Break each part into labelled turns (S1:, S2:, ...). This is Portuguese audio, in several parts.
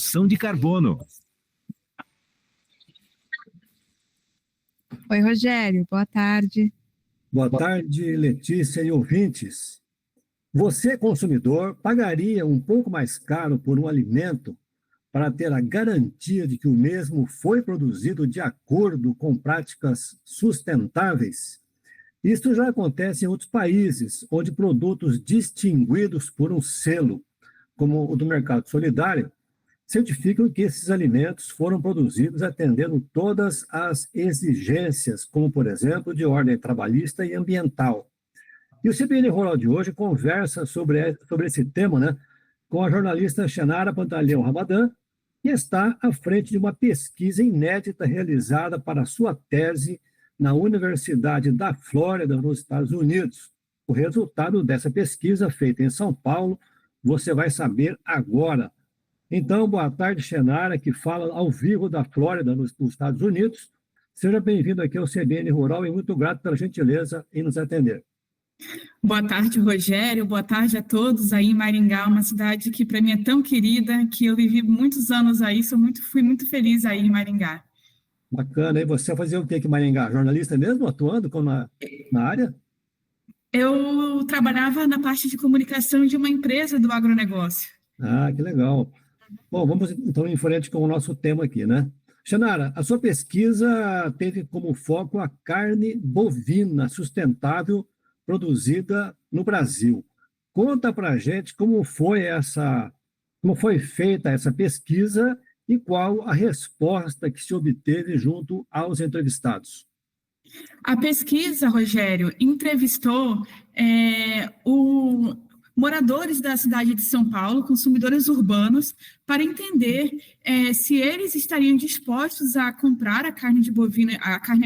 S1: Ação de carbono.
S2: Oi, Rogério, boa tarde.
S3: Boa tarde, Letícia e ouvintes. Você, consumidor, pagaria um pouco mais caro por um alimento para ter a garantia de que o mesmo foi produzido de acordo com práticas sustentáveis? Isso já acontece em outros países, onde produtos distinguidos por um selo, como o do Mercado Solidário, certificam que esses alimentos foram produzidos atendendo todas as exigências, como, por exemplo, de ordem trabalhista e ambiental. E o CBN Rural de hoje conversa sobre esse tema, né, com a jornalista Xenara Pantaleão Ramadã, que está à frente de uma pesquisa inédita realizada para a sua tese na Universidade da Flórida, nos Estados Unidos. O resultado dessa pesquisa, feita em São Paulo, você vai saber agora. Então, boa tarde, Xenara, que fala ao vivo da Flórida, nos Estados Unidos. Seja bem-vindo aqui ao CBN Rural e muito grato pela gentileza em nos atender.
S4: Boa tarde, Rogério. Boa tarde a todos aí em Maringá, uma cidade que para mim é tão querida, que eu vivi muitos anos aí, fui muito feliz aí em Maringá.
S3: Bacana. E você fazia o que aqui em Maringá? Jornalista mesmo, atuando na área?
S4: Eu trabalhava na parte de comunicação de uma empresa do agronegócio.
S3: Ah, que legal. Bom, vamos então em frente com o nosso tema aqui, né? Xenara, a sua pesquisa teve como foco a carne bovina sustentável produzida no Brasil. Conta para a gente como foi feita essa pesquisa e qual a resposta que se obteve junto aos entrevistados.
S4: A pesquisa, Rogério, entrevistou moradores da cidade de São Paulo, consumidores urbanos, para entender se eles estariam dispostos a comprar a carne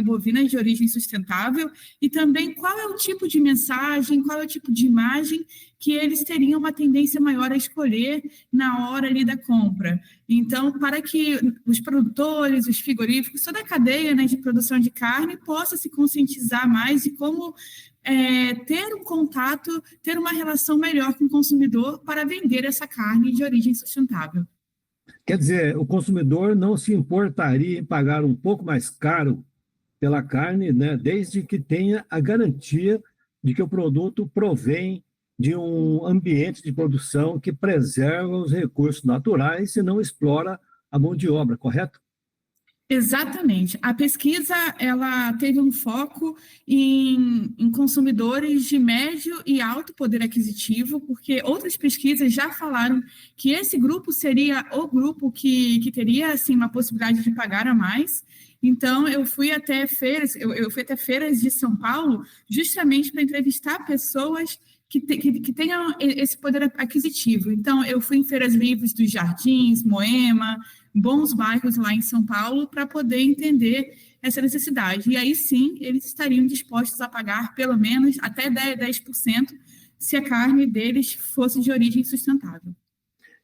S4: bovina de origem sustentável e também qual é o tipo de mensagem, qual é o tipo de imagem que eles teriam uma tendência maior a escolher na hora ali da compra. Então, para que os produtores, os frigoríficos, toda a cadeia, né, de produção de carne possa se conscientizar mais de como ter um contato, ter uma relação melhor com o consumidor para vender essa carne de origem sustentável.
S3: Quer dizer, o consumidor não se importaria em pagar um pouco mais caro pela carne, né, desde que tenha a garantia de que o produto provém de um ambiente de produção que preserva os recursos naturais e não explora a mão de obra, correto?
S4: Exatamente. A pesquisa ela teve um foco em consumidores de médio e alto poder aquisitivo, porque outras pesquisas já falaram que esse grupo seria o grupo que teria assim, uma possibilidade de pagar a mais. Então, eu fui até feiras de São Paulo justamente para entrevistar pessoas que tenham esse poder aquisitivo. Então, eu fui em feiras livres dos Jardins, Moema, bons bairros lá em São Paulo, para poder entender essa necessidade. E aí, sim, eles estariam dispostos a pagar pelo menos até 10% se a carne deles fosse de origem sustentável.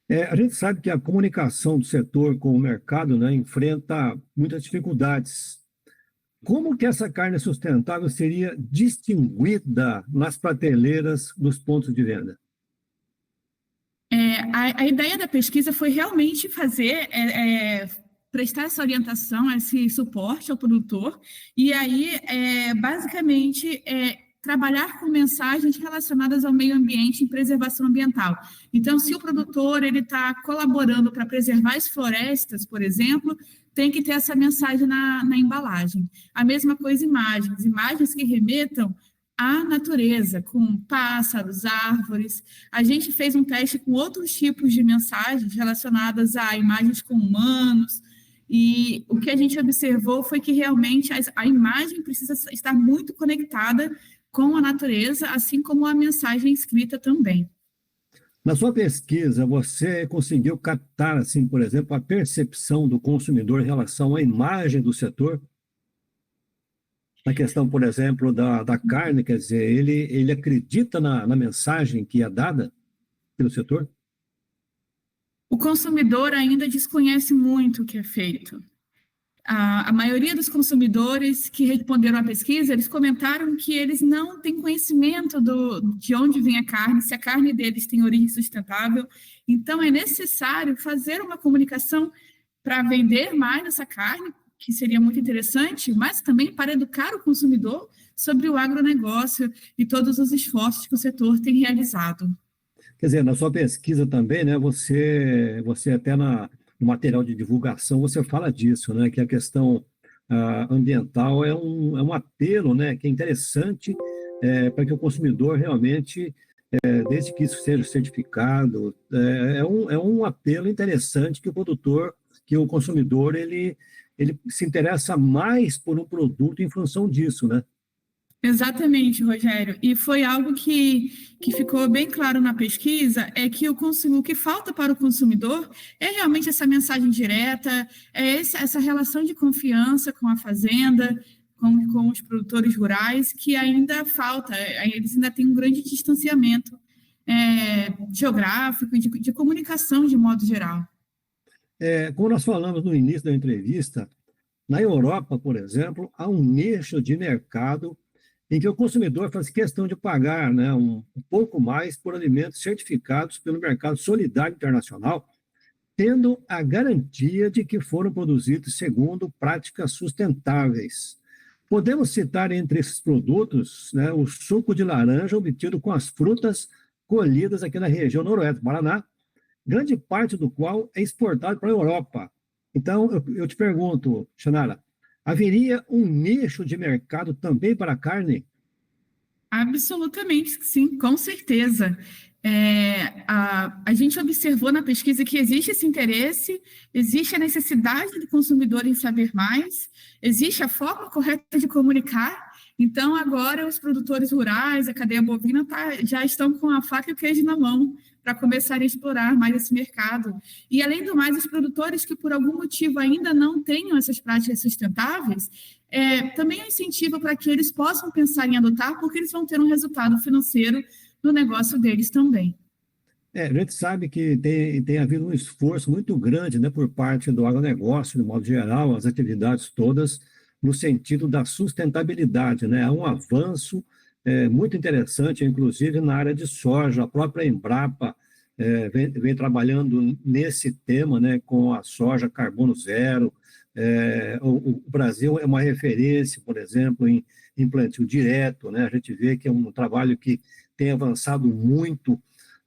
S3: A gente sabe que a comunicação do setor com o mercado, né, enfrenta muitas dificuldades. Como que essa carne sustentável seria distinguida nas prateleiras dos pontos de venda?
S4: A ideia da pesquisa foi realmente prestar essa orientação, esse suporte ao produtor, e aí, basicamente, trabalhar com mensagens relacionadas ao meio ambiente e preservação ambiental. Então, se o produtor está colaborando para preservar as florestas, por exemplo, tem que ter essa mensagem na embalagem. A mesma coisa, imagens que remetam à natureza, com pássaros, árvores. A gente fez um teste com outros tipos de mensagens relacionadas a imagens com humanos, e o que a gente observou foi que realmente a imagem precisa estar muito conectada com a natureza, assim como a mensagem escrita também.
S3: Na sua pesquisa, você conseguiu captar, assim, por exemplo, a percepção do consumidor em relação à imagem do setor? Na questão, por exemplo, da carne, quer dizer, ele acredita na mensagem que é dada pelo setor?
S4: O consumidor ainda desconhece muito o que é feito. A maioria dos consumidores que responderam à pesquisa, eles comentaram que eles não têm conhecimento de onde vem a carne, se a carne deles tem origem sustentável. Então, é necessário fazer uma comunicação para vender mais essa carne, que seria muito interessante, mas também para educar o consumidor sobre o agronegócio e todos os esforços que o setor tem realizado.
S3: Quer dizer, na sua pesquisa também, né, você até no material de divulgação, você fala disso, né, que a questão ambiental é um apelo, né, que é interessante para que o consumidor realmente, desde que isso seja certificado, é um apelo interessante que o produtor, que o consumidor, ele se interessa mais por um produto em função disso, né?
S4: Exatamente, Rogério. E foi algo que ficou bem claro na pesquisa, é que o que falta para o consumidor é realmente essa mensagem direta, essa relação de confiança com a fazenda, com os produtores rurais, que ainda falta, eles ainda têm um grande distanciamento geográfico e de comunicação de modo geral.
S3: Como nós falamos no início da entrevista, na Europa, por exemplo, há um nicho de mercado em que o consumidor faz questão de pagar, né, um pouco mais por alimentos certificados pelo mercado solidário internacional, tendo a garantia de que foram produzidos segundo práticas sustentáveis. Podemos citar entre esses produtos, né, o suco de laranja obtido com as frutas colhidas aqui na região noroeste do Paraná, grande parte do qual é exportado para a Europa. Então, eu te pergunto, Xanara, haveria um nicho de mercado também para a carne?
S4: Absolutamente, sim, com certeza. A gente observou na pesquisa que existe esse interesse, existe a necessidade do consumidor em saber mais, existe a forma correta de comunicar. Então, agora, os produtores rurais, a cadeia bovina, já estão com a faca e o queijo na mão para começar a explorar mais esse mercado. E, além do mais, os produtores que, por algum motivo, ainda não tenham essas práticas sustentáveis, também é um incentivo para que eles possam pensar em adotar, porque eles vão ter um resultado financeiro no negócio deles também.
S3: A gente sabe que tem havido um esforço muito grande, né, por parte do agronegócio, de modo geral, as atividades todas, no sentido da sustentabilidade, né? Há um avanço muito interessante, inclusive na área de soja. A própria Embrapa vem trabalhando nesse tema, né, com a soja carbono zero. O Brasil é uma referência, por exemplo, em plantio direto, né? A gente vê que é um trabalho que tem avançado muito.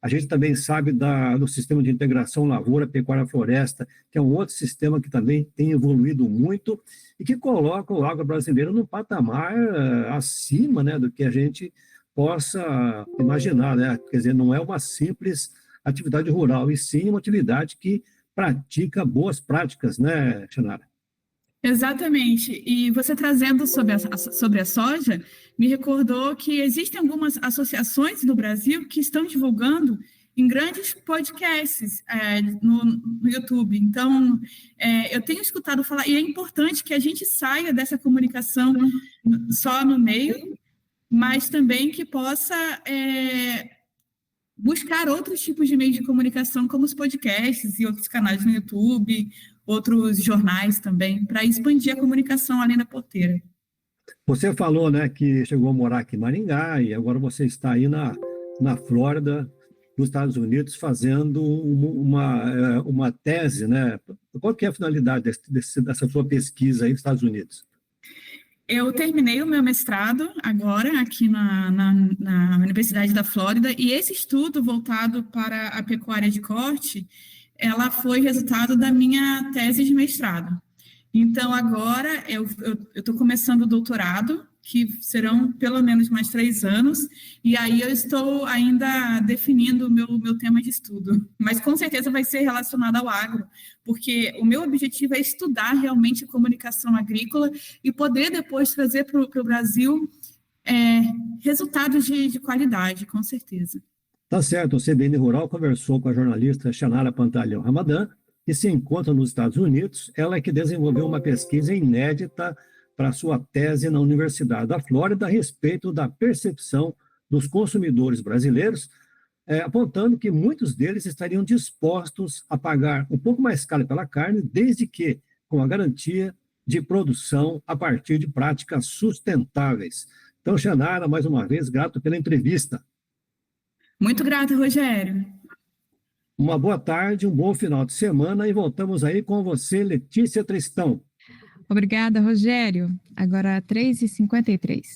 S3: A gente também sabe do sistema de integração lavoura, pecuária, floresta, que é um outro sistema que também tem evoluído muito e que coloca o agro brasileiro num patamar acima, né, do que a gente possa imaginar, né? Quer dizer, não é uma simples atividade rural, e sim uma atividade que pratica boas práticas, né, Xanara?
S4: Exatamente. E você trazendo sobre a soja, me recordou que existem algumas associações no Brasil que estão divulgando em grandes podcasts no YouTube. Então, eu tenho escutado falar, e é importante que a gente saia dessa comunicação só no meio, mas também que possa buscar outros tipos de meios de comunicação, como os podcasts e outros canais no YouTube, outros jornais também, para expandir a comunicação além da porteira.
S3: Você falou, né, que chegou a morar aqui em Maringá e agora você está aí na Flórida, nos Estados Unidos, fazendo uma tese, né? Qual que é a finalidade dessa sua pesquisa aí nos Estados Unidos?
S4: Eu terminei o meu mestrado agora aqui na Universidade da Flórida, e esse estudo voltado para a pecuária de corte, ela foi resultado da minha tese de mestrado. Então, agora eu estou começando o doutorado, que serão pelo menos mais 3 anos, e aí eu estou ainda definindo o meu tema de estudo. Mas com certeza vai ser relacionado ao agro, porque o meu objetivo é estudar realmente a comunicação agrícola e poder depois trazer para o Brasil resultados de qualidade, com certeza.
S3: Tá certo, o CBN Rural conversou com a jornalista Xanara Pantalhão Ramadã, que se encontra nos Estados Unidos. Ela é que desenvolveu uma pesquisa inédita para sua tese na Universidade da Flórida a respeito da percepção dos consumidores brasileiros, apontando que muitos deles estariam dispostos a pagar um pouco mais caro pela carne, desde que com a garantia de produção a partir de práticas sustentáveis. Então, Xanara, mais uma vez, grato pela entrevista.
S4: Muito grata, Rogério.
S3: Uma boa tarde, um bom final de semana e voltamos aí com você, Letícia Tristão.
S2: Obrigada, Rogério. Agora 3h53.